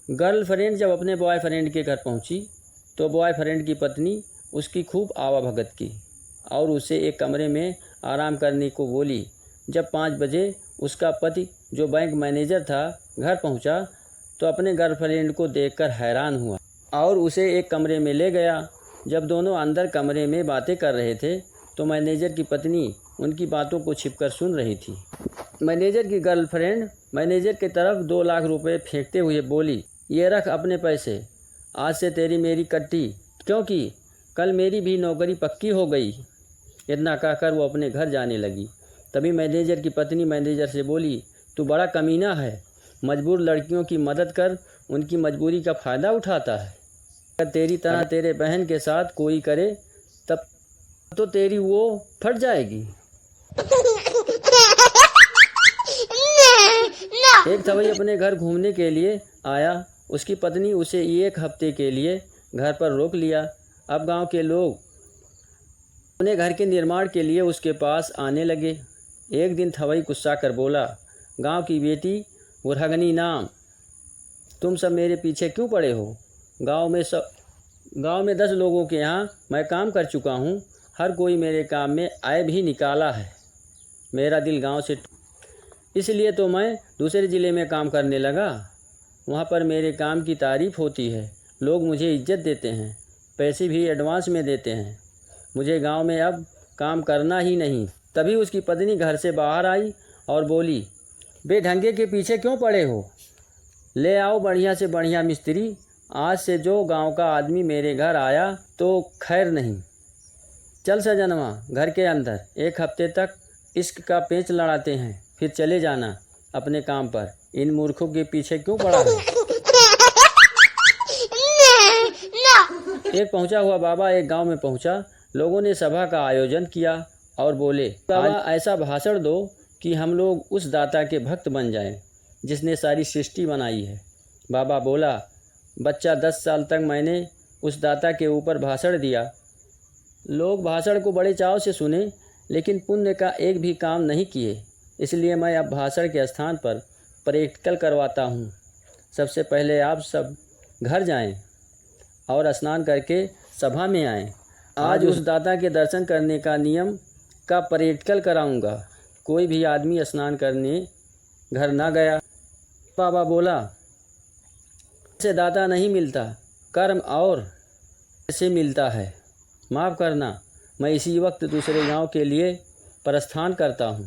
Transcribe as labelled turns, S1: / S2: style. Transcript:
S1: Girlfriend जब अपने boyfriend के घर पहुंची तो बॉयफ्रेंड की पत्नी उसकी खूब आवाभगत की और उसे एक कमरे में आराम करने को बोली। जब 5 बजे उसका पति जो बैंक मैनेजर था घर पहुंचा तो अपने गर्लफ्रेंड को देखकर हैरान हुआ और उसे एक कमरे में ले गया। जब दोनों अंदर कमरे में बातें कर रहे थे तो मैनेजर की पत्नी उनकी बातों को छिपकर सुन रही थी। मैनेजर की गर्लफ्रेंड मैनेजर की तरफ 2 लाख रुपए फेंकते हुए बोली, ये रख अपने पैसे, आज से तेरी मेरी कट्टी, क्योंकि कल मेरी भी नौकरी पक्की हो गई। इतना कहकर वो अपने घर जाने लगी। तभी मैनेजर की पत्नी मैनेजर से बोली, तू बड़ा कमीना है, मजबूर लड़कियों की मदद कर उनकी मजबूरी का फ़ायदा उठाता है। अगर तेरी तरह तेरे बहन के साथ कोई करे तब तो तेरी वो फट जाएगी। एक सवई अपने घर घूमने के लिए आया। उसकी पत्नी उसे 1 हफ्ते के लिए घर पर रोक लिया। अब गांव के लोग अपने घर के निर्माण के लिए उसके पास आने लगे। एक दिन थवई गुस्सा कर बोला, गांव की बेटी बुरहगनी नाम, तुम सब मेरे पीछे क्यों पड़े हो? गांव में 10 लोगों के यहाँ मैं काम कर चुका हूँ। हर कोई मेरे काम में आय भी निकाला है। मेरा दिल गांव से, इसलिए तो मैं दूसरे ज़िले में काम करने लगा। वहाँ पर मेरे काम की तारीफ़ होती है, लोग मुझे इज्जत देते हैं, पैसे भी एडवांस में देते हैं। मुझे गांव में अब काम करना ही नहीं। तभी उसकी पत्नी घर से बाहर आई और बोली, बेढंगे के पीछे क्यों पड़े हो? ले आओ बढ़िया से बढ़िया मिस्त्री। आज से जो गांव का आदमी मेरे घर आया तो खैर नहीं। चल सजनवा घर के अंदर, 1 हफ्ते तक इश्क का पेच लड़ाते हैं, फिर चले जाना अपने काम पर। इन मूर्खों के पीछे क्यों पड़ा है? एक पहुंचा हुआ बाबा एक गांव में पहुंचा। लोगों ने सभा का आयोजन किया और बोले, बाबा ऐसा भाषण दो कि हम लोग उस दाता के भक्त बन जाएं जिसने सारी सृष्टि बनाई है। बाबा बोला, बच्चा 10 साल तक मैंने उस दाता के ऊपर भाषण दिया। लोग भाषण को बड़े चाव से सुने, लेकिन पुण्य का एक भी काम नहीं किए। इसलिए मैं अब भाषण के स्थान पर प्रैक्टिकल करवाता हूँ। सबसे पहले आप सब घर जाएं और स्नान करके सभा में आएं। आज उस दाता के दर्शन करने का नियम का प्रैक्टिकल कराऊंगा। कोई भी आदमी स्नान करने घर ना गया। बाबा बोला, से दाता नहीं मिलता, कर्म और से मिलता है। माफ़ करना, मैं इसी वक्त दूसरे गांव के लिए प्रस्थान करता हूँ।